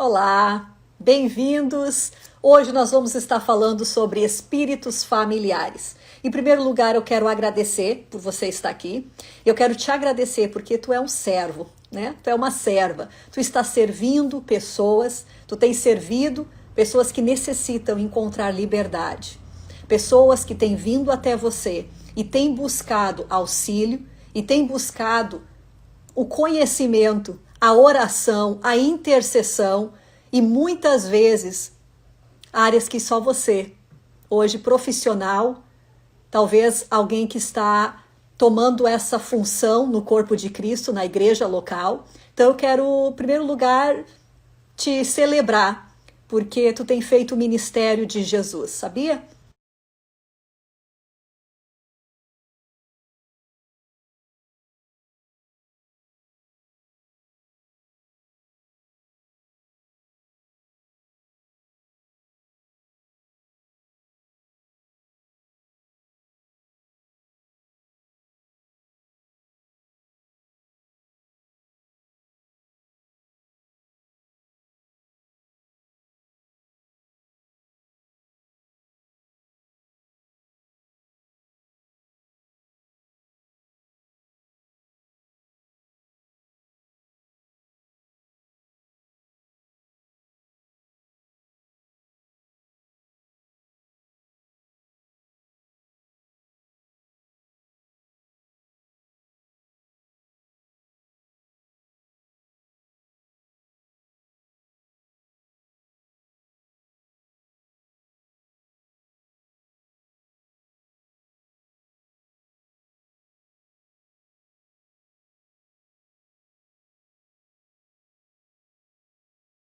Olá, bem-vindos! Hoje nós vamos estar falando sobre espíritos familiares. Em primeiro lugar, eu quero agradecer por você estar aqui. Eu quero te agradecer porque tu é um servo, né? Tu é uma serva. Tu está servindo pessoas, tu tens servido pessoas que necessitam encontrar liberdade. Pessoas que têm vindo até você e têm buscado auxílio e têm buscado o conhecimento, a oração, a intercessão e muitas vezes áreas que só você, hoje profissional, talvez alguém que está tomando essa função no corpo de Cristo, na igreja local. Então eu quero, em primeiro lugar, te celebrar, porque tu tem feito o ministério de Jesus, sabia?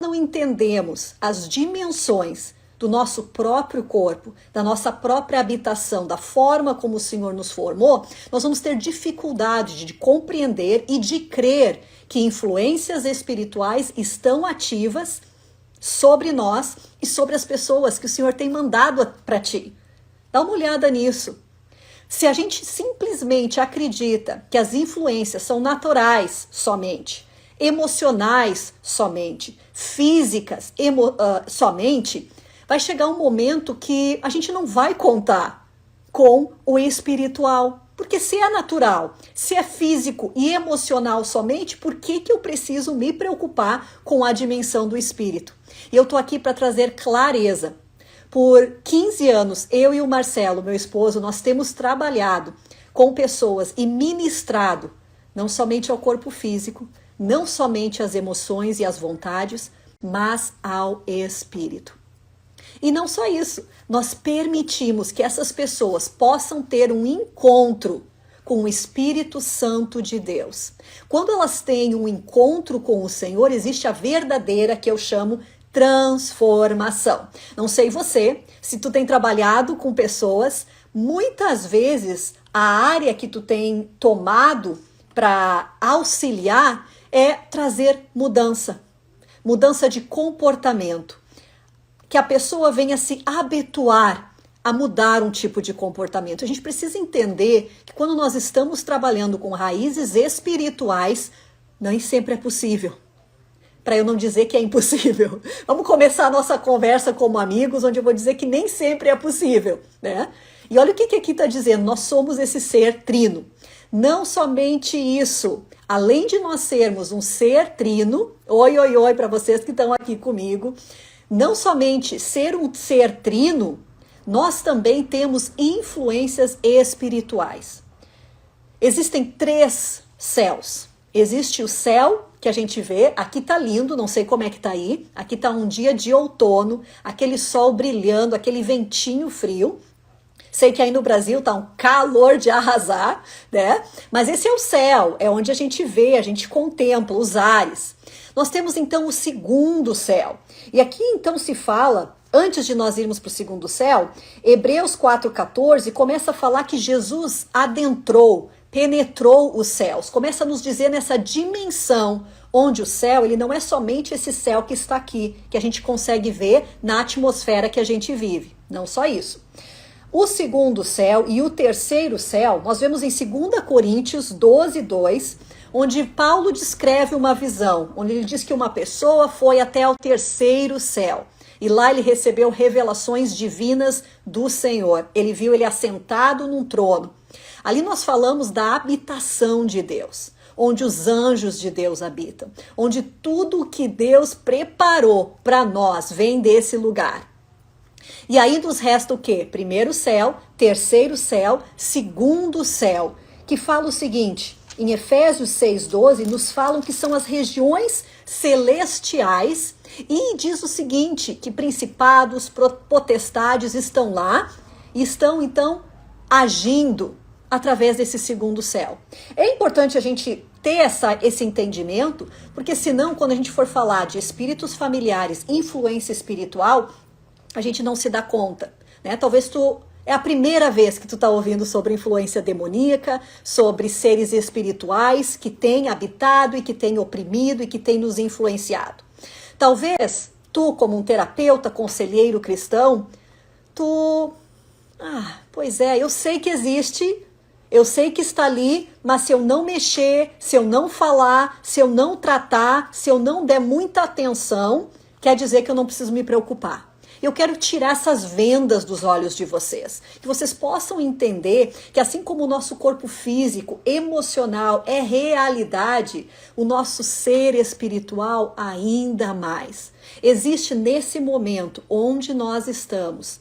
Não entendemos as dimensões do nosso próprio corpo, da nossa própria habitação, da forma como o Senhor nos formou, nós vamos ter dificuldade de compreender e de crer que influências espirituais estão ativas sobre nós e sobre as pessoas que o Senhor tem mandado para ti. Dá uma olhada nisso. Se a gente simplesmente acredita que as influências são naturais somente, emocionais somente, físicas somente, vai chegar um momento que a gente não vai contar com o espiritual. Porque se é natural, se é físico e emocional somente, por que eu preciso me preocupar com a dimensão do espírito? E eu estou aqui para trazer clareza. Por 15 anos, eu e o Marcelo, meu esposo, nós temos trabalhado com pessoas e ministrado não somente ao corpo físico, não somente às emoções e às vontades, mas ao espírito. E não só isso, nós permitimos que essas pessoas possam ter um encontro com o Espírito Santo de Deus. Quando elas têm um encontro com o Senhor, existe a verdadeira, que eu chamo, transformação. Não sei você, se tu tem trabalhado com pessoas, muitas vezes a área que tu tem tomado para auxiliar é trazer mudança de comportamento, que a pessoa venha se habituar a mudar um tipo de comportamento. A gente precisa entender que quando nós estamos trabalhando com raízes espirituais, nem sempre é possível. Para eu não dizer que é impossível. Vamos começar a nossa conversa como amigos, onde eu vou dizer que nem sempre é possível, né? E olha o que aqui está dizendo, nós somos esse ser trino. Não somente isso, além de nós sermos um ser trino, oi para vocês que estão aqui comigo, não somente ser um ser trino, nós também temos influências espirituais. Existem 3 céus. Existe o céu que a gente vê, aqui tá lindo, não sei como é que tá aí, aqui tá um dia de outono, aquele sol brilhando, aquele ventinho frio. Sei que aí no Brasil tá um calor de arrasar, né? Mas esse é o céu, é onde a gente vê, a gente contempla os ares. Nós temos então o segundo céu. E aqui então se fala, antes de nós irmos para o segundo céu, Hebreus 4,14 começa a falar que Jesus adentrou, penetrou os céus. Começa a nos dizer nessa dimensão onde o céu, ele não é somente esse céu que está aqui, que a gente consegue ver na atmosfera que a gente vive. Não só isso. O segundo céu e o terceiro céu, nós vemos em 2 Coríntios 12:2, onde Paulo descreve uma visão, onde ele diz que uma pessoa foi até o terceiro céu. E lá ele recebeu revelações divinas do Senhor. Ele viu ele assentado num trono. Ali nós falamos da habitação de Deus, onde os anjos de Deus habitam, onde tudo o que Deus preparou para nós vem desse lugar. E aí nos resta o quê? Primeiro céu, terceiro céu, segundo céu, que fala o seguinte, em Efésios 6:12, nos falam que são as regiões celestiais e diz o seguinte, que principados, potestades estão lá e estão então agindo através desse segundo céu. É importante a gente ter esse entendimento, porque senão quando a gente for falar de espíritos familiares, influência espiritual, a gente não se dá conta, né? Talvez é a primeira vez que tu tá ouvindo sobre influência demoníaca, sobre seres espirituais que têm habitado e que têm oprimido e que têm nos influenciado. Talvez tu, como um terapeuta, conselheiro cristão, pois é, eu sei que existe, eu sei que está ali, mas se eu não mexer, se eu não falar, se eu não tratar, se eu não der muita atenção, quer dizer que eu não preciso me preocupar. Eu quero tirar essas vendas dos olhos de vocês, que vocês possam entender que assim como o nosso corpo físico, emocional é realidade, o nosso ser espiritual ainda mais. Existe nesse momento onde nós estamos,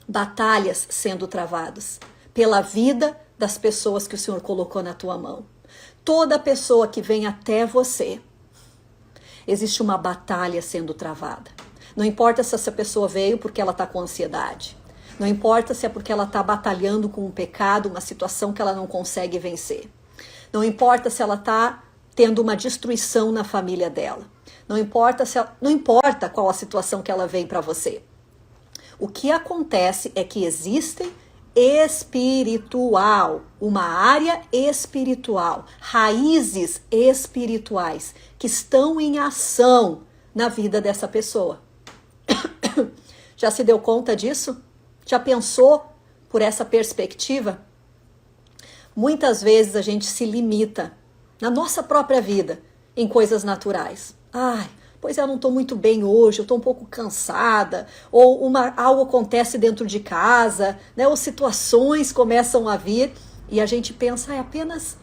batalhas sendo travadas pela vida das pessoas que o Senhor colocou na tua mão. Toda pessoa que vem até você, existe uma batalha sendo travada. Não importa se essa pessoa veio porque ela está com ansiedade. Não importa se é porque ela está batalhando com um pecado, uma situação que ela não consegue vencer. Não importa se ela está tendo uma destruição na família dela. Não importa qual a situação que ela vem para você. O que acontece é que existem uma área espiritual, raízes espirituais que estão em ação na vida dessa pessoa. Já se deu conta disso? Já pensou por essa perspectiva? Muitas vezes a gente se limita na nossa própria vida em coisas naturais. Pois eu não estou muito bem hoje, eu estou um pouco cansada, ou algo acontece dentro de casa, né? Ou situações começam a vir e a gente pensa, é apenas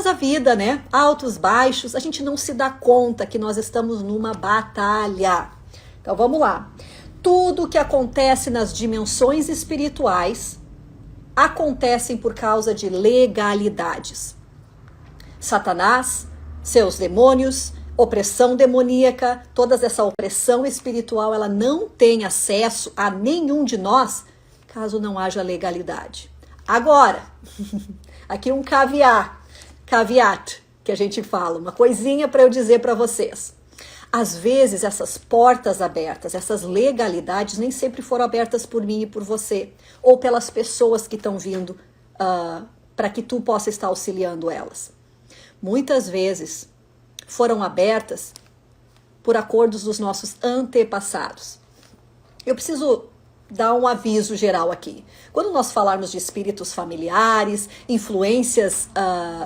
a vida, né? Altos, baixos, a gente não se dá conta que nós estamos numa batalha. Então vamos lá. Tudo que acontece nas dimensões espirituais acontecem por causa de legalidades. Satanás, seus demônios, opressão demoníaca, toda essa opressão espiritual, ela não tem acesso a nenhum de nós caso não haja legalidade. Agora, aqui um caveat, que a gente fala, uma coisinha para eu dizer para vocês. Às vezes essas portas abertas, essas legalidades nem sempre foram abertas por mim e por você, ou pelas pessoas que estão vindo para que tu possa estar auxiliando elas. Muitas vezes foram abertas por acordos dos nossos antepassados. Eu preciso dar um aviso geral aqui. Quando nós falarmos de espíritos familiares, influências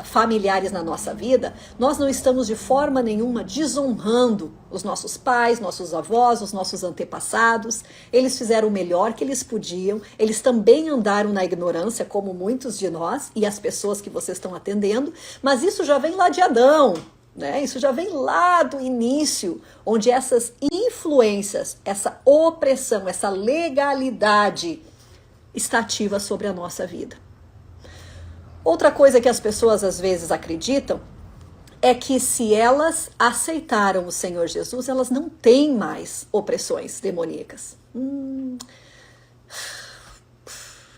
familiares na nossa vida, nós não estamos de forma nenhuma desonrando os nossos pais, nossos avós, os nossos antepassados. Eles fizeram o melhor que eles podiam, eles também andaram na ignorância, como muitos de nós e as pessoas que vocês estão atendendo, mas isso já vem lá de Adão. Né? Isso já vem lá do início, onde essas influências, essa opressão, essa legalidade está ativa sobre a nossa vida. Outra coisa que as pessoas às vezes acreditam é que se elas aceitaram o Senhor Jesus, elas não têm mais opressões demoníacas. Em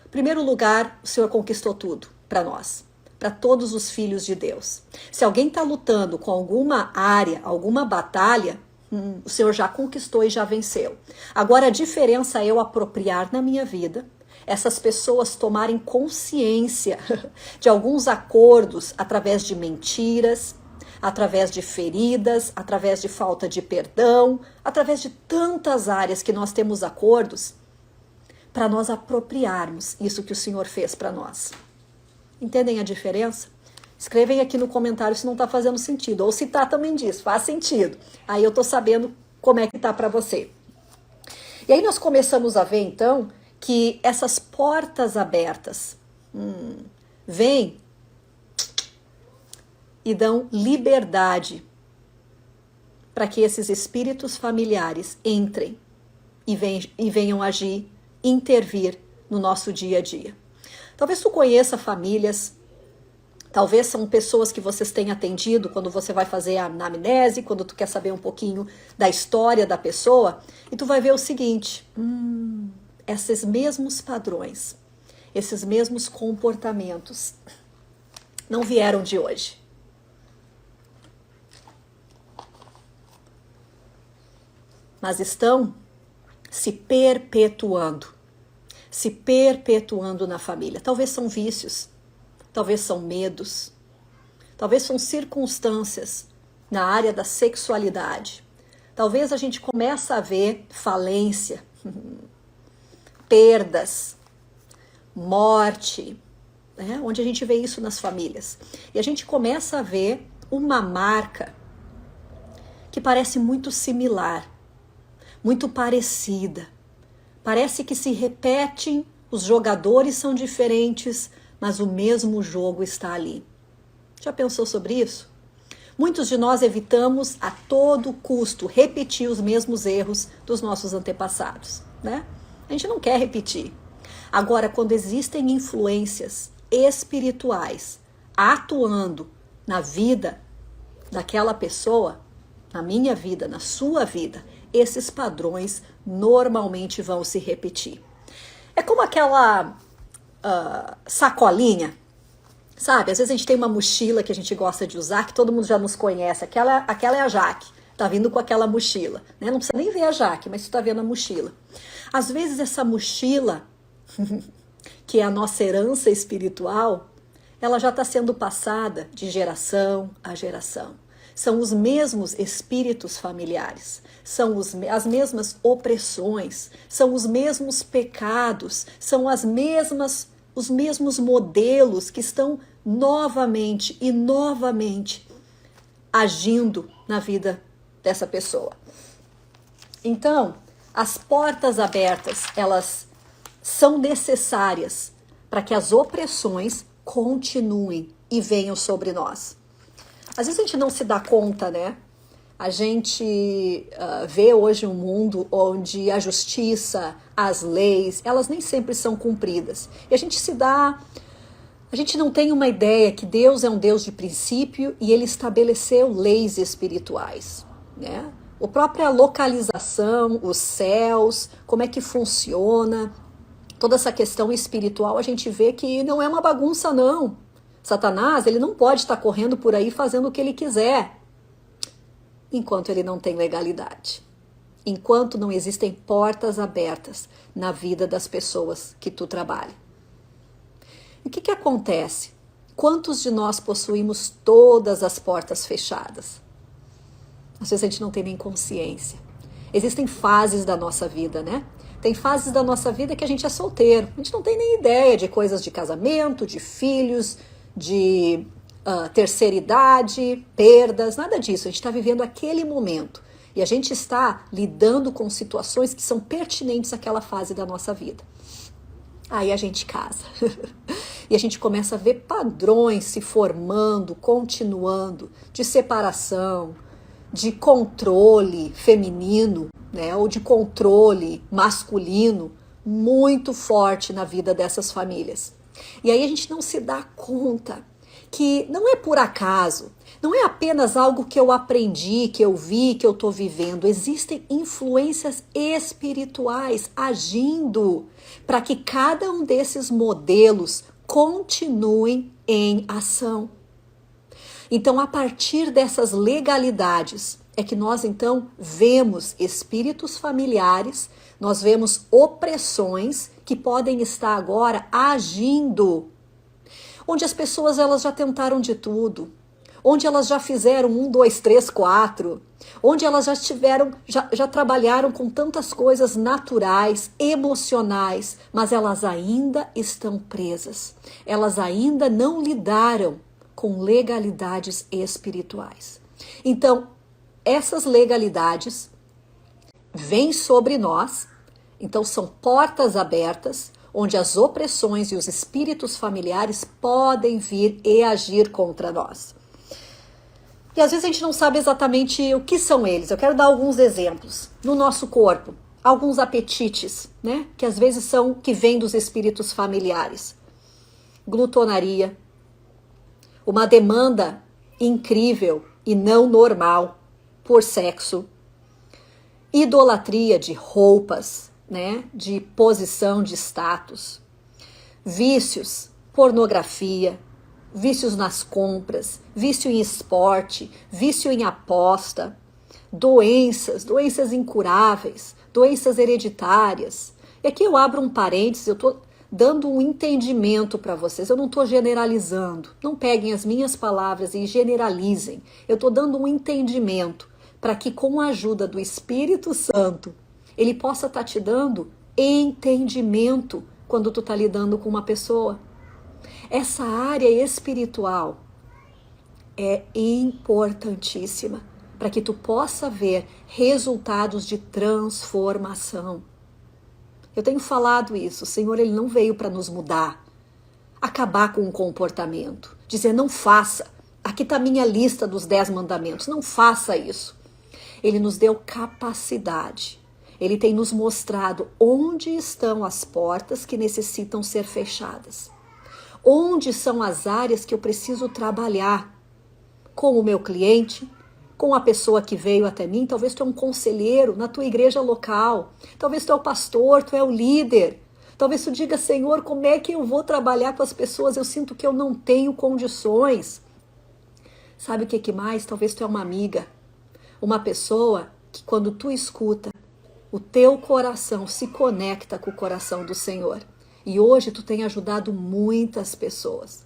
primeiro lugar, o Senhor conquistou tudo para nós. Para todos os filhos de Deus. Se alguém está lutando com alguma área, alguma batalha, o Senhor já conquistou e já venceu. Agora a diferença é eu apropriar na minha vida, essas pessoas tomarem consciência de alguns acordos através de mentiras, através de feridas, através de falta de perdão, através de tantas áreas que nós temos acordos, para nós apropriarmos isso que o Senhor fez para nós. Entendem a diferença? Escrevem aqui no comentário se não está fazendo sentido, ou se tá também diz, faz sentido. Aí eu tô sabendo como é que tá para você. E aí nós começamos a ver então que essas portas abertas vêm e dão liberdade para que esses espíritos familiares entrem e venham agir, intervir no nosso dia a dia. Talvez tu conheça famílias, talvez são pessoas que vocês têm atendido quando você vai fazer a anamnese, quando tu quer saber um pouquinho da história da pessoa, e tu vai ver o seguinte, esses mesmos padrões, esses mesmos comportamentos não vieram de hoje. Mas estão se perpetuando na família. Talvez são vícios, talvez são medos, talvez são circunstâncias na área da sexualidade. Talvez a gente comece a ver falência, perdas, morte, né? Onde a gente vê isso nas famílias. E a gente começa a ver uma marca que parece muito similar, muito parecida. Parece que se repetem, os jogadores são diferentes, mas o mesmo jogo está ali. Já pensou sobre isso? Muitos de nós evitamos a todo custo repetir os mesmos erros dos nossos antepassados, né? A gente não quer repetir. Agora, quando existem influências espirituais atuando na vida daquela pessoa, na minha vida, na sua vida, esses padrões normalmente vão se repetir. É como aquela sacolinha, sabe? Às vezes a gente tem uma mochila que a gente gosta de usar, que todo mundo já nos conhece. Aquela é a Jaque, tá vindo com aquela mochila, né? Não precisa nem ver a Jaque, mas tu tá vendo a mochila. Às vezes essa mochila, que é a nossa herança espiritual, ela já está sendo passada de geração a geração. São os mesmos espíritos familiares, são as mesmas opressões, são os mesmos pecados, são os mesmos modelos que estão novamente e novamente agindo na vida dessa pessoa. Então, as portas abertas, elas são necessárias para que as opressões continuem e venham sobre nós. Às vezes a gente não se dá conta, né? A gente vê hoje um mundo onde a justiça, as leis, elas nem sempre são cumpridas. E a gente não tem uma ideia que Deus é um Deus de princípio e Ele estabeleceu leis espirituais, né? A própria localização, os céus, como é que funciona, toda essa questão espiritual, a gente vê que não é uma bagunça, não. Satanás, ele não pode estar correndo por aí fazendo o que ele quiser, enquanto ele não tem legalidade. Enquanto não existem portas abertas na vida das pessoas que tu trabalha. E o que acontece? Quantos de nós possuímos todas as portas fechadas? Às vezes a gente não tem nem consciência. Existem fases da nossa vida, né? Tem fases da nossa vida que a gente é solteiro. A gente não tem nem ideia de coisas de casamento, de filhos, de terceira idade, perdas, nada disso. A gente está vivendo aquele momento. E a gente está lidando com situações que são pertinentes àquela fase da nossa vida. Aí a gente casa. E a gente começa a ver padrões se formando, continuando, de separação, de controle feminino, né, ou de controle masculino, muito forte na vida dessas famílias. E aí a gente não se dá conta que não é por acaso, não é apenas algo que eu aprendi, que eu vi, que eu estou vivendo. Existem influências espirituais agindo para que cada um desses modelos continuem em ação. Então, a partir dessas legalidades, é que nós então vemos espíritos familiares, nós vemos opressões que podem estar agora agindo, onde as pessoas elas já tentaram de tudo, onde elas já fizeram 1, 2, 3, 4, onde elas já trabalharam com tantas coisas naturais, emocionais, mas elas ainda estão presas, elas ainda não lidaram com legalidades espirituais. Então, essas legalidades vêm sobre nós, então são portas abertas, onde as opressões e os espíritos familiares podem vir e agir contra nós. E às vezes a gente não sabe exatamente o que são eles. Eu quero dar alguns exemplos. No nosso corpo, alguns apetites, né? Que às vezes são que vêm dos espíritos familiares. Glutonaria, uma demanda incrível e não normal por sexo, idolatria de roupas, né? De posição, de status, vícios, pornografia, vícios nas compras, vício em esporte, vício em aposta, doenças incuráveis, doenças hereditárias. E aqui eu abro um parênteses, eu estou dando um entendimento para vocês, eu não estou generalizando. Não peguem as minhas palavras e generalizem. Eu estou dando um entendimento para que, com a ajuda do Espírito Santo, ele possa estar te dando entendimento quando tu está lidando com uma pessoa. Essa área espiritual é importantíssima para que tu possa ver resultados de transformação. Eu tenho falado isso, o Senhor ele não veio para nos mudar, acabar com o comportamento, dizer não faça, aqui está a minha lista dos 10 mandamentos, não faça isso. Ele nos deu capacidade, ele tem nos mostrado onde estão as portas que necessitam ser fechadas. Onde são as áreas que eu preciso trabalhar com o meu cliente, com a pessoa que veio até mim? Talvez tu é um conselheiro na tua igreja local, talvez tu é o pastor, tu é o líder. Talvez tu diga, Senhor, como é que eu vou trabalhar com as pessoas? Eu sinto que eu não tenho condições. Sabe o que mais? Talvez tu é uma amiga, uma pessoa que quando tu escuta, o teu coração se conecta com o coração do Senhor. E hoje tu tem ajudado muitas pessoas.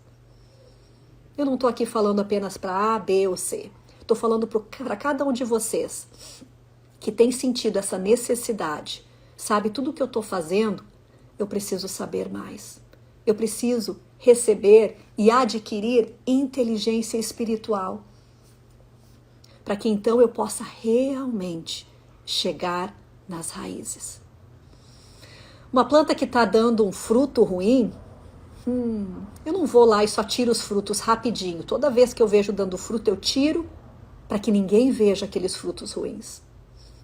Eu não estou aqui falando apenas para A, B ou C. Estou falando para cada um de vocês que tem sentido essa necessidade. Sabe, tudo que eu estou fazendo, eu preciso saber mais. Eu preciso receber e adquirir inteligência espiritual. Para que então eu possa realmente chegar nas raízes. Uma planta que está dando um fruto ruim, eu não vou lá e só tiro os frutos rapidinho. Toda vez que eu vejo dando fruto, eu tiro para que ninguém veja aqueles frutos ruins.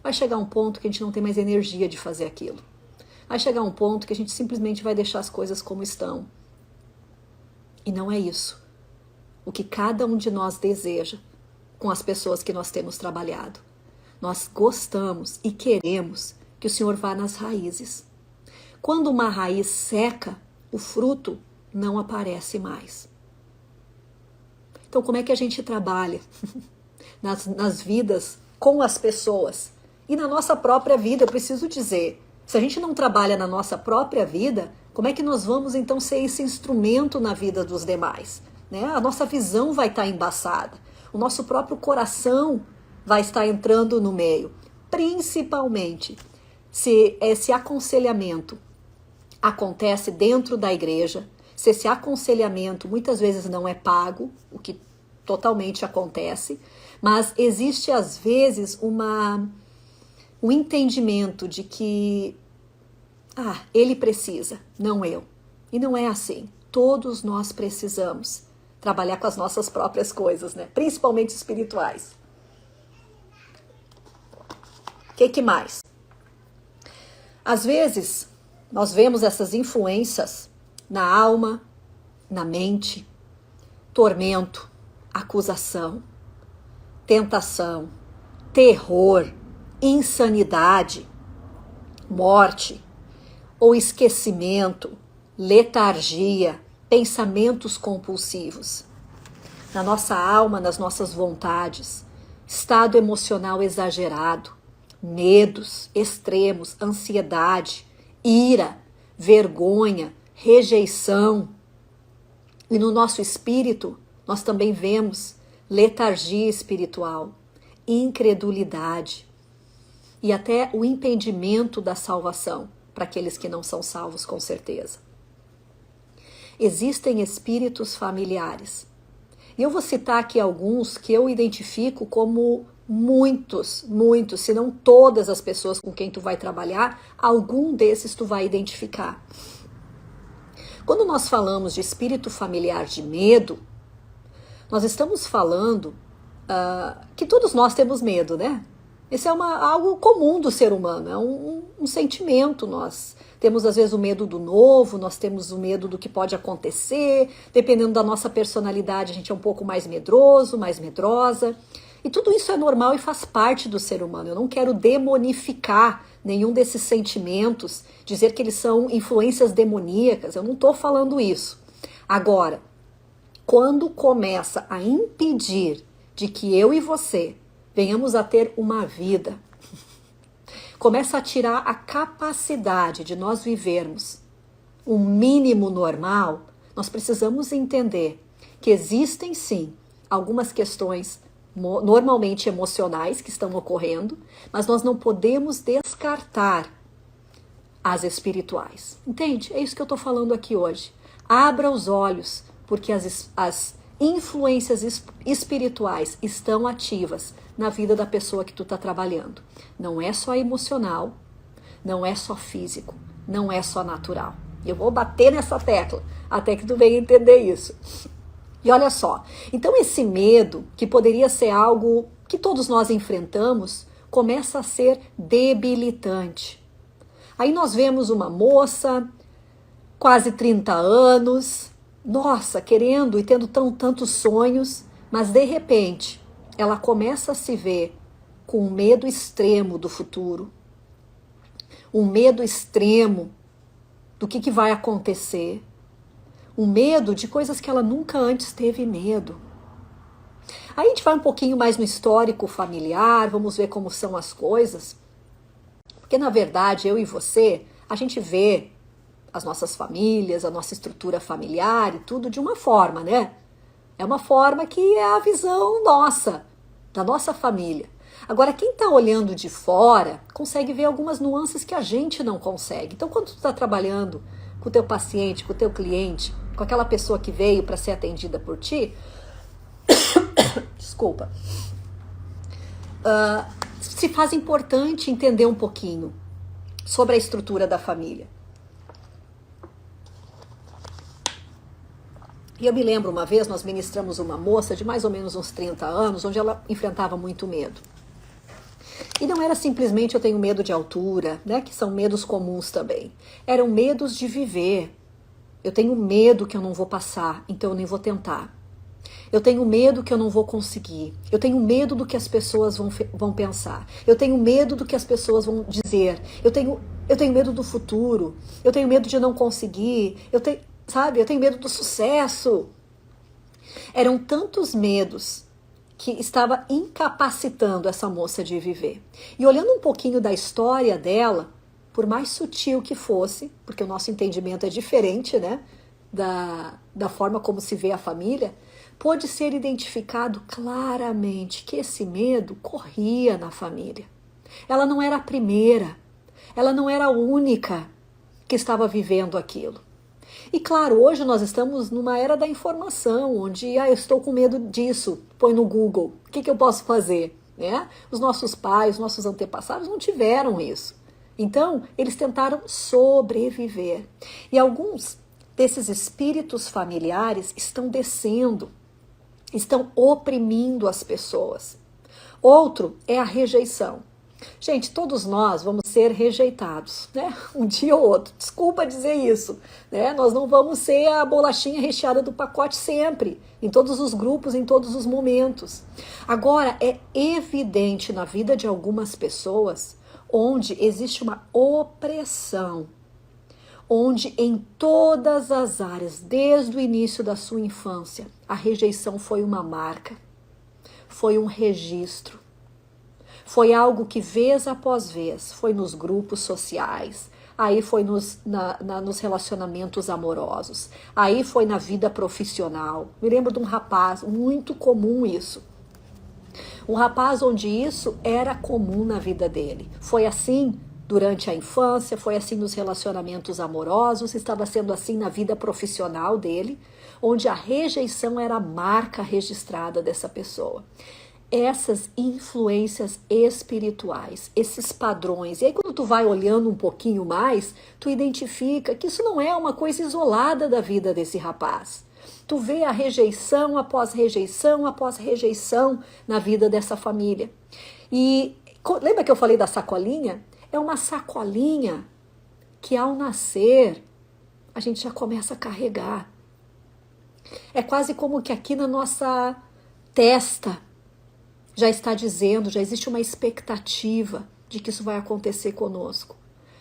Vai chegar um ponto que a gente não tem mais energia de fazer aquilo. Vai chegar um ponto que a gente simplesmente vai deixar as coisas como estão. E não é isso o que cada um de nós deseja com as pessoas que nós temos trabalhado. Nós gostamos e queremos que o Senhor vá nas raízes. Quando uma raiz seca, o fruto não aparece mais. Então, como é que a gente trabalha nas vidas com as pessoas? E na nossa própria vida, eu preciso dizer, se a gente não trabalha na nossa própria vida, como é que nós vamos então ser esse instrumento na vida dos demais? Né? A nossa visão vai estar embaçada, o nosso próprio coração vai estar entrando no meio. Principalmente se esse aconselhamento acontece dentro da igreja, se esse aconselhamento muitas vezes não é pago, o que totalmente acontece, mas existe às vezes um entendimento de que ele precisa, não eu. E não é assim. Todos nós precisamos trabalhar com as nossas próprias coisas, né? Principalmente espirituais. O que mais? Às vezes, nós vemos essas influências na alma, na mente, tormento, acusação, tentação, terror, insanidade, morte ou esquecimento, letargia, pensamentos compulsivos. Na nossa alma, nas nossas vontades, estado emocional exagerado, medos extremos, ansiedade, ira, vergonha, rejeição. E no nosso espírito, nós também vemos letargia espiritual, incredulidade e até o impedimento da salvação para aqueles que não são salvos, com certeza. Existem espíritos familiares. E eu vou citar aqui alguns que eu identifico como muitos, se não todas as pessoas com quem tu vai trabalhar, algum desses tu vai identificar. Quando nós falamos de espírito familiar de medo, nós estamos falando que todos nós temos medo, né? Esse é algo comum do ser humano, é um sentimento. Nós temos às vezes o medo do novo, nós temos o medo do que pode acontecer, dependendo da nossa personalidade a gente é um pouco mais medroso, mais medrosa. E tudo isso é normal e faz parte do ser humano. Eu não quero demonificar nenhum desses sentimentos, dizer que eles são influências demoníacas, eu não estou falando isso. Agora, quando começa a impedir de que eu e você venhamos a ter uma vida, começa a tirar a capacidade de nós vivermos um mínimo normal, nós precisamos entender que existem sim algumas questões normalmente emocionais que estão ocorrendo, mas nós não podemos descartar as espirituais. Entende? É isso que eu estou falando aqui hoje. Abra os olhos, porque as influências espirituais estão ativas na vida da pessoa que tu está trabalhando. Não é só emocional, não é só físico, não é só natural. Eu vou bater nessa tecla até que tu venha entender isso. E olha só, então esse medo, que poderia ser algo que todos nós enfrentamos, começa a ser debilitante. Aí nós vemos uma moça, quase 30 anos, nossa, querendo e tendo tantos sonhos, mas de repente ela começa a se ver com um medo extremo do futuro, um medo extremo do que vai acontecer, um medo de coisas que ela nunca antes teve medo. Aí a gente vai um pouquinho mais no histórico familiar, vamos ver como são as coisas, porque na verdade eu e você, a gente vê as nossas famílias, a nossa estrutura familiar e tudo de uma forma, né? É uma forma que é a visão nossa, da nossa família. Agora, quem está olhando de fora consegue ver algumas nuances que a gente não consegue. Então, quando tu está trabalhando com o teu paciente, com o teu cliente, com aquela pessoa que veio para ser atendida por ti, desculpa, se faz importante entender um pouquinho sobre a estrutura da família. E eu me lembro uma vez, nós ministramos uma moça de mais ou menos uns 30 anos, onde ela enfrentava muito medo. E não era simplesmente eu tenho medo de altura, né, que são medos comuns também. Eram medos de viver. Eu tenho medo que eu não vou passar, então eu nem vou tentar. Eu tenho medo que eu não vou conseguir. Eu tenho medo do que as pessoas vão pensar. Eu tenho medo do que as pessoas vão dizer. Eu tenho medo do futuro. Eu tenho medo de não conseguir. Eu tenho medo do sucesso. Eram tantos medos que estava incapacitando essa moça de viver. E olhando um pouquinho da história dela, por mais sutil que fosse, porque o nosso entendimento é diferente, né, da forma como se vê a família, pôde ser identificado claramente que esse medo corria na família. Ela não era a primeira, ela não era a única que estava vivendo aquilo. E claro, hoje nós estamos numa era da informação, onde eu estou com medo disso, põe no Google, o que eu posso fazer? Né? Os nossos pais, os nossos antepassados não tiveram isso. Então, eles tentaram sobreviver. E alguns desses espíritos familiares estão descendo, estão oprimindo as pessoas. Outro é a rejeição. Gente, todos nós vamos ser rejeitados, né? Um dia ou outro. Desculpa dizer isso, né? Nós não vamos ser a bolachinha recheada do pacote sempre, em todos os grupos, em todos os momentos. Agora, é evidente na vida de algumas pessoas onde existe uma opressão, onde em todas as áreas, desde o início da sua infância, a rejeição foi uma marca, foi um registro. Foi algo que vez após vez, foi nos grupos sociais, aí foi nos relacionamentos amorosos, aí foi na vida profissional. Me lembro de um rapaz, muito comum isso. Um rapaz onde isso era comum na vida dele. Foi assim durante a infância, foi assim nos relacionamentos amorosos, estava sendo assim na vida profissional dele, onde a rejeição era a marca registrada dessa pessoa. Essas influências espirituais, esses padrões. E aí quando tu vai olhando um pouquinho mais, tu identifica que isso não é uma coisa isolada da vida desse rapaz. Tu vê a rejeição após rejeição após rejeição na vida dessa família. E lembra que eu falei da sacolinha? É uma sacolinha que ao nascer a gente já começa a carregar. É quase como que aqui na nossa testa já está dizendo, já existe uma expectativa de que isso vai acontecer conosco.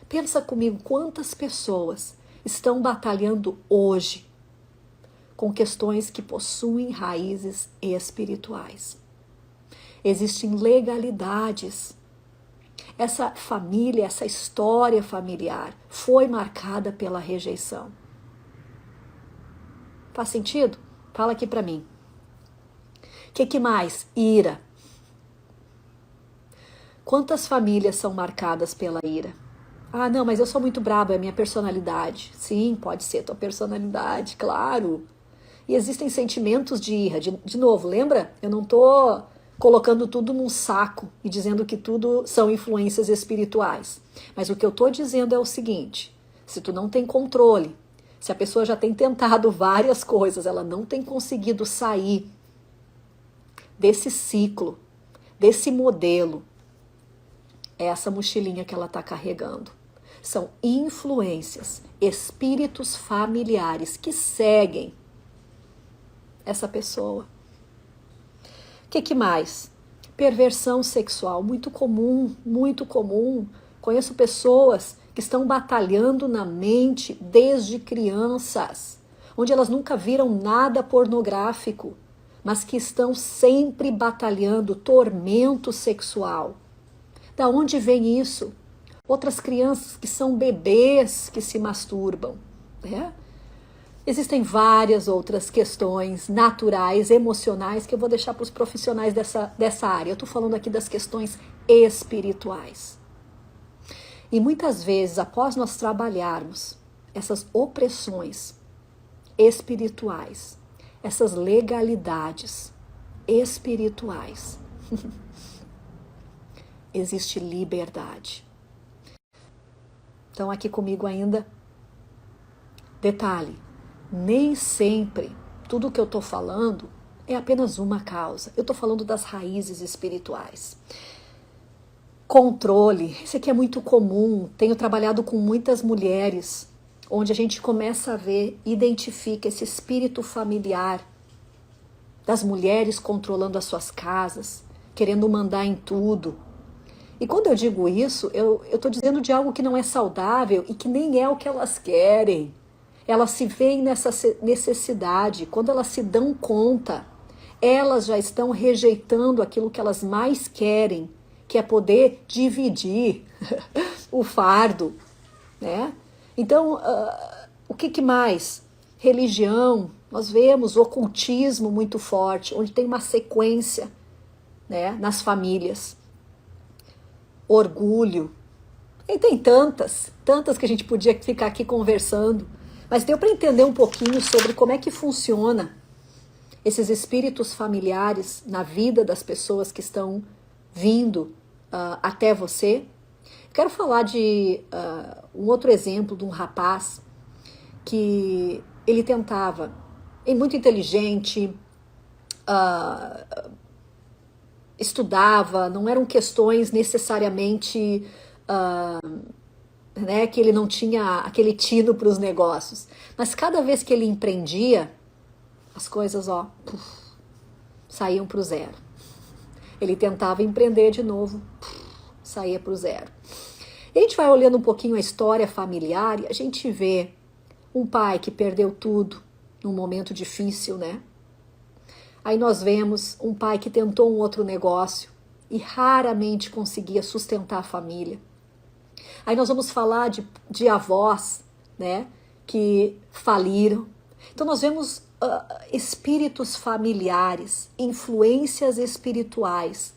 Pensa comigo, quantas pessoas estão batalhando hoje com questões que possuem raízes espirituais. Existem legalidades. Essa família, essa história familiar foi marcada pela rejeição. Faz sentido? Fala aqui para mim. O que mais? Ira. Quantas famílias são marcadas pela ira? Ah, não, mas eu sou muito braba, é a minha personalidade. Sim, pode ser tua personalidade, claro. E existem sentimentos de ira. De novo, lembra? Eu não estou colocando tudo num saco e dizendo que tudo são influências espirituais. Mas o que eu estou dizendo é o seguinte, se tu não tem controle, se a pessoa já tem tentado várias coisas, ela não tem conseguido sair desse ciclo, desse modelo, é essa mochilinha que ela está carregando. São influências, espíritos familiares que seguem essa pessoa. O que mais? Perversão sexual, muito comum, muito comum. Conheço pessoas que estão batalhando na mente desde crianças, onde elas nunca viram nada pornográfico, mas que estão sempre batalhando tormento sexual. Da onde vem isso? Outras crianças que são bebês que se masturbam, né? Existem várias outras questões naturais, emocionais, que eu vou deixar para os profissionais dessa área. Eu estou falando aqui das questões espirituais. E muitas vezes, após nós trabalharmos essas opressões espirituais, essas legalidades espirituais, existe liberdade. Então, aqui comigo ainda, detalhe, nem sempre tudo que eu estou falando é apenas uma causa. Eu estou falando das raízes espirituais. Controle, esse aqui é muito comum. Tenho trabalhado com muitas mulheres, onde a gente começa a ver, identifica esse espírito familiar das mulheres controlando as suas casas, querendo mandar em tudo. E quando eu digo isso, eu estou dizendo de algo que não é saudável e que nem é o que elas querem. Elas se veem nessa necessidade. Quando elas se dão conta, elas já estão rejeitando aquilo que elas mais querem, que é poder dividir o fardo, né? Então, o que mais? Religião, nós vemos ocultismo muito forte, onde tem uma sequência, né, nas famílias. Orgulho. E tem tantas que a gente podia ficar aqui conversando. Mas deu para entender um pouquinho sobre como é que funciona esses espíritos familiares na vida das pessoas que estão vindo até você. Quero falar de um outro exemplo de um rapaz que ele tentava, é muito inteligente, estudava, não eram questões necessariamente né, que ele não tinha aquele tino para os negócios, mas cada vez que ele empreendia, as coisas saíam para o zero. Ele tentava empreender de novo, saía para o zero. E a gente vai olhando um pouquinho a história familiar e a gente vê um pai que perdeu tudo num momento difícil, né? Aí nós vemos um pai que tentou um outro negócio e raramente conseguia sustentar a família. Aí nós vamos falar de avós, né, que faliram. Então nós vemos espíritos familiares, influências espirituais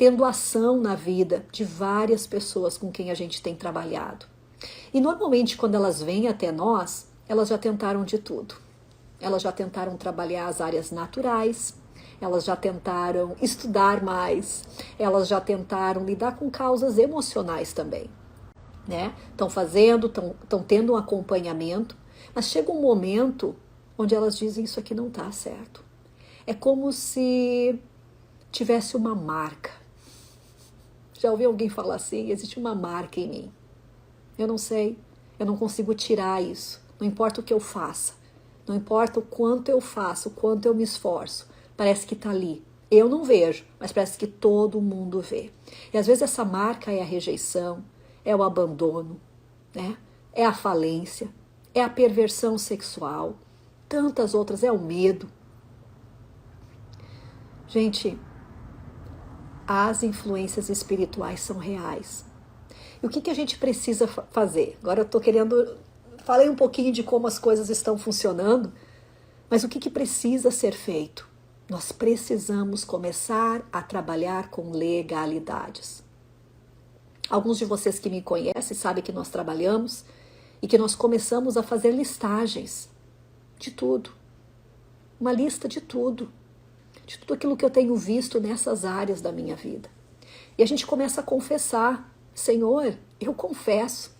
tendo ação na vida de várias pessoas com quem a gente tem trabalhado. E normalmente quando elas vêm até nós, elas já tentaram de tudo. Elas já tentaram trabalhar as áreas naturais, elas já tentaram estudar mais, elas já tentaram lidar com causas emocionais também, né? Estão tendo um acompanhamento, mas chega um momento onde elas dizem isso aqui não está certo. É como se tivesse uma marca. Já ouvi alguém falar assim, existe uma marca em mim. Eu não sei, eu não consigo tirar isso. Não importa o que eu faça, não importa o quanto eu faço, o quanto eu me esforço. Parece que está ali. Eu não vejo, mas parece que todo mundo vê. E às vezes essa marca é a rejeição, é o abandono, né? É a falência, é a perversão sexual, tantas outras, é o medo. Gente, as influências espirituais são reais. E o que a gente precisa fazer? Agora eu estou falei um pouquinho de como as coisas estão funcionando, mas o que precisa ser feito? Nós precisamos começar a trabalhar com legalidades. Alguns de vocês que me conhecem sabem que nós trabalhamos e que nós começamos a fazer listagens de tudo. Uma lista de tudo aquilo que eu tenho visto nessas áreas da minha vida. E a gente começa a confessar, Senhor, eu confesso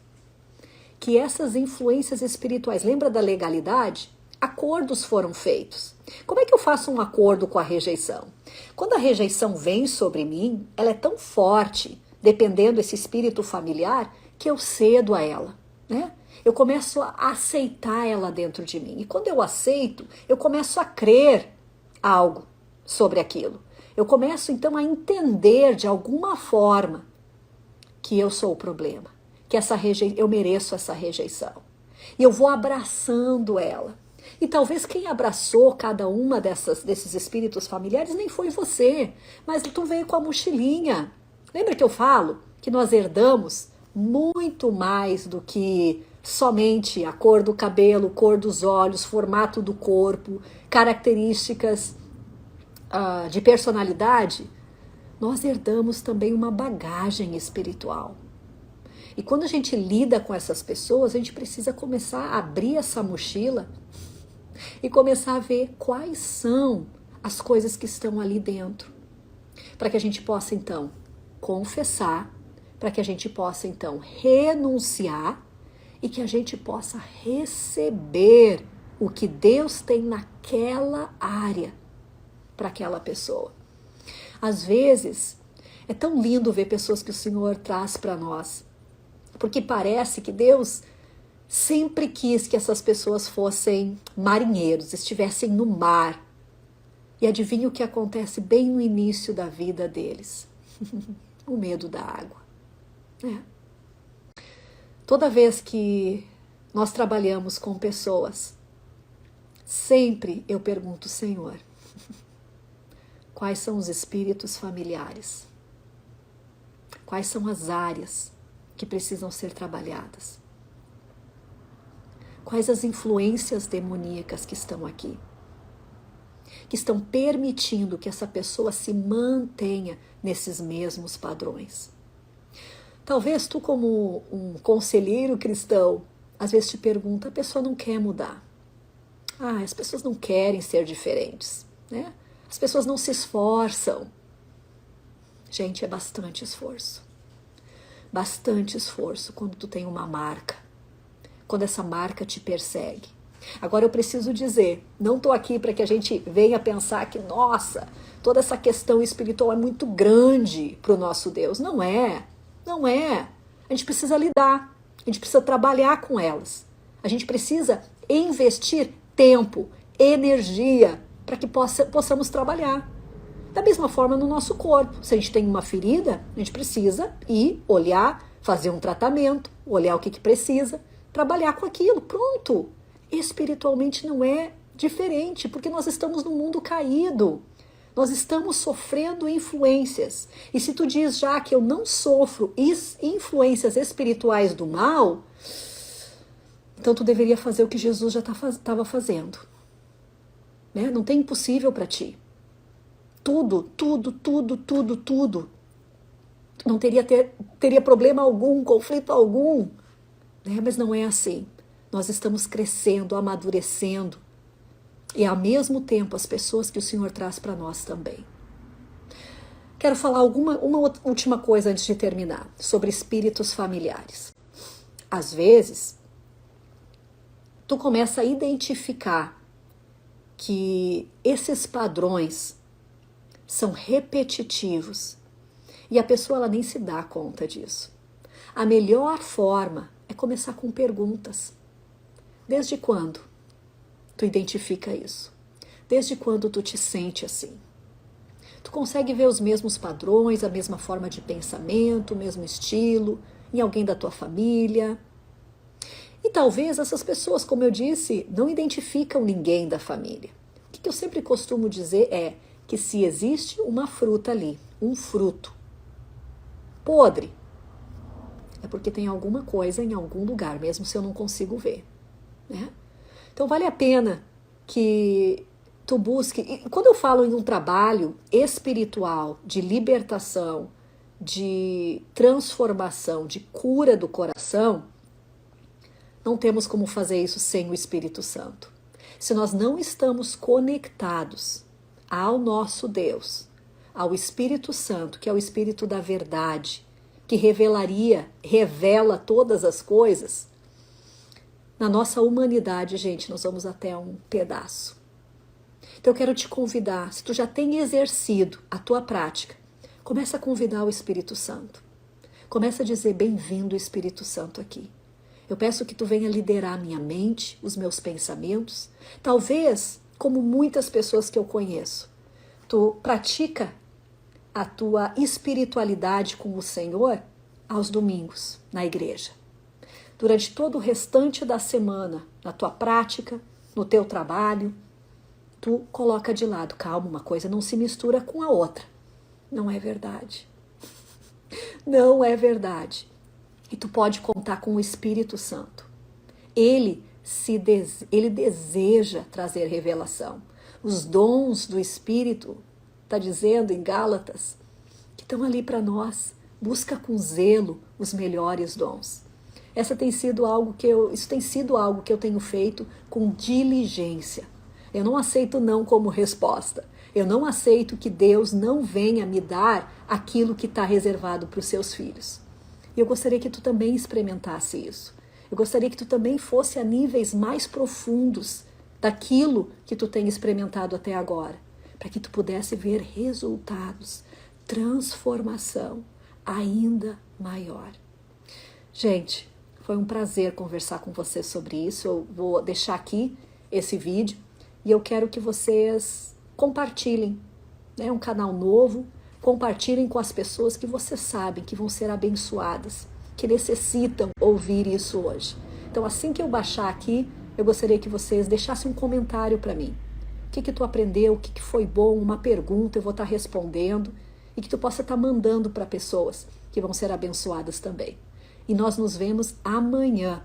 que essas influências espirituais, lembra da legalidade? Acordos foram feitos. Como é que eu faço um acordo com a rejeição? Quando a rejeição vem sobre mim, ela é tão forte, dependendo desse espírito familiar, que eu cedo a ela, né? Eu começo a aceitar ela dentro de mim. E quando eu aceito, eu começo a crer algo sobre aquilo. Eu começo então a entender de alguma forma que eu sou o problema, que eu mereço essa rejeição. E eu vou abraçando ela. E talvez quem abraçou cada uma desses espíritos familiares nem foi você, mas tu veio com a mochilinha. Lembra que eu falo que nós herdamos muito mais do que somente a cor do cabelo, cor dos olhos, formato do corpo, características de personalidade. Nós herdamos também uma bagagem espiritual. E quando a gente lida com essas pessoas, a gente precisa começar a abrir essa mochila e começar a ver quais são as coisas que estão ali dentro. Para que a gente possa, então, confessar, para que a gente possa, então, renunciar e que a gente possa receber o que Deus tem naquela área para aquela pessoa. Às vezes, é tão lindo ver pessoas que o Senhor traz para nós, porque parece que Deus sempre quis que essas pessoas fossem marinheiros, estivessem no mar. E adivinha o que acontece bem no início da vida deles? O medo da água. Toda vez que nós trabalhamos com pessoas, sempre eu pergunto, Senhor, quais são os espíritos familiares? Quais são as áreas que precisam ser trabalhadas? Quais as influências demoníacas que estão aqui? Que estão permitindo que essa pessoa se mantenha nesses mesmos padrões. Talvez tu, como um conselheiro cristão, às vezes te pergunta, a pessoa não quer mudar. As pessoas não querem ser diferentes, né? As pessoas não se esforçam. Gente, é bastante esforço. Bastante esforço quando tu tem uma marca. Quando essa marca te persegue. Agora eu preciso dizer, não estou aqui para que a gente venha pensar que, nossa, toda essa questão espiritual é muito grande para o nosso Deus. Não é. Não é. A gente precisa lidar. A gente precisa trabalhar com elas. A gente precisa investir tempo, energia, para que possamos trabalhar. Da mesma forma no nosso corpo. Se a gente tem uma ferida, a gente precisa ir, olhar, fazer um tratamento, olhar o que precisa, trabalhar com aquilo. Pronto. Espiritualmente não é diferente, porque nós estamos num mundo caído. Nós estamos sofrendo influências. E se tu diz já que eu não sofro influências espirituais do mal, então tu deveria fazer o que Jesus já estava fazendo. Né? Não tem impossível para ti. Tudo não teria problema algum, conflito algum. Né? Mas não é assim. Nós estamos crescendo, amadurecendo. E ao mesmo tempo as pessoas que o Senhor traz para nós também. Quero falar uma última coisa antes de terminar, sobre espíritos familiares. Às vezes, tu começa a identificar que esses padrões são repetitivos e a pessoa ela nem se dá conta disso. A melhor forma é começar com perguntas. Desde quando tu identifica isso? Desde quando tu te sente assim? Tu consegue ver os mesmos padrões, a mesma forma de pensamento, o mesmo estilo, em alguém da tua família? E talvez essas pessoas, como eu disse, não identificam ninguém da família. O que eu sempre costumo dizer é que se existe uma fruta ali, um fruto podre, é porque tem alguma coisa em algum lugar, mesmo se eu não consigo ver. Né? Então vale a pena que tu busque. E quando eu falo em um trabalho espiritual, de libertação, de transformação, de cura do coração, não temos como fazer isso sem o Espírito Santo. Se nós não estamos conectados ao nosso Deus, ao Espírito Santo, que é o Espírito da verdade, que revela todas as coisas, na nossa humanidade, gente, nós vamos até um pedaço. Então eu quero te convidar, se tu já tem exercido a tua prática, começa a convidar o Espírito Santo. Começa a dizer, bem-vindo Espírito Santo aqui. Eu peço que tu venha liderar a minha mente, os meus pensamentos. Talvez, como muitas pessoas que eu conheço, tu pratica a tua espiritualidade com o Senhor aos domingos, na igreja. Durante todo o restante da semana, na tua prática, no teu trabalho, tu coloca de lado. Calma, uma coisa não se mistura com a outra. Não é verdade. Não é verdade. E tu pode contar com o Espírito Santo. Ele deseja trazer revelação. Os dons do Espírito, está dizendo em Gálatas, que estão ali para nós. Busca com zelo os melhores dons. Isso tem sido algo que eu tenho feito com diligência. Eu não aceito não como resposta. Eu não aceito que Deus não venha me dar aquilo que está reservado para os seus filhos. E eu gostaria que tu também experimentasse isso. Eu gostaria que tu também fosse a níveis mais profundos daquilo que tu tem experimentado até agora, para que tu pudesse ver resultados, transformação ainda maior. Gente, foi um prazer conversar com vocês sobre isso. Eu vou deixar aqui esse vídeo e eu quero que vocês compartilhem. É um canal novo. Compartilhem com as pessoas que vocês sabem que vão ser abençoadas, que necessitam ouvir isso hoje. Então, assim que eu baixar aqui, eu gostaria que vocês deixassem um comentário para mim. O que tu aprendeu, o que foi bom, uma pergunta, eu vou estar respondendo e que tu possa estar mandando para pessoas que vão ser abençoadas também. E nós nos vemos amanhã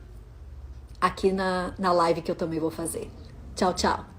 aqui na live que eu também vou fazer. Tchau, tchau!